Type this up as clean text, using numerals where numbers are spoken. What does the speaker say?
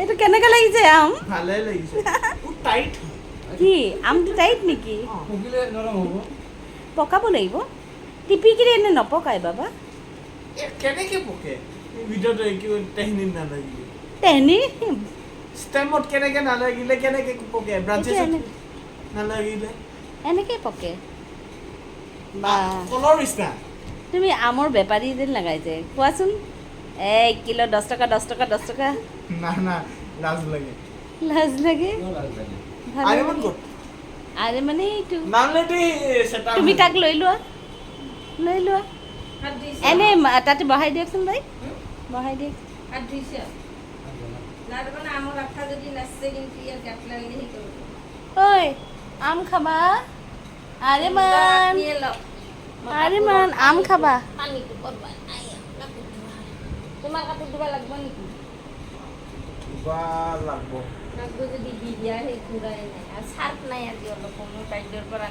এইটো কেনেকৈ লাগিছে আম ভালে লাগিছে টাইট কি আমটো টাইট নেকি পকিলে নৰম হ'ব পকাব লাগিব টিপিকিৰি এনে নপকাই বাবা কেনেকে পকে ভিতৰত একো টেহনি নালাগিলে তেহেনি ষ্টেমত কেনেকে নালাগিলে কেনেকে পকে ব্ৰাঞ্চেছ নালাগিলে এনেকৈ পকে বা কলৰ নিচিনা তুমি আমৰ বেপাৰী যেন লগাইছে কোৱাচোন 1 কিলো 10 টকা 10 টকা 10 টকা না না লাজ লাগে লাজ লাগে ভালে আৰে মন লাগে। ক'ত আৰে মানে এইটো নামলেটি সেটা তুমি তাক লৈ লোৱা এনে তাতে বহাই দিয়কচোন ভাই বহাই দিয়ক ঐ আম খাবা আৰে মান আম খাবা তোমাৰ কাপোৰ দিব লাগিব নেকি বা লাগব লাগব যদি দি দিয়া সেই ঘূৰাই নাই আৰু চাৰ্ট নাই আজি অলপ মোৰ বাইদেউৰ পৰা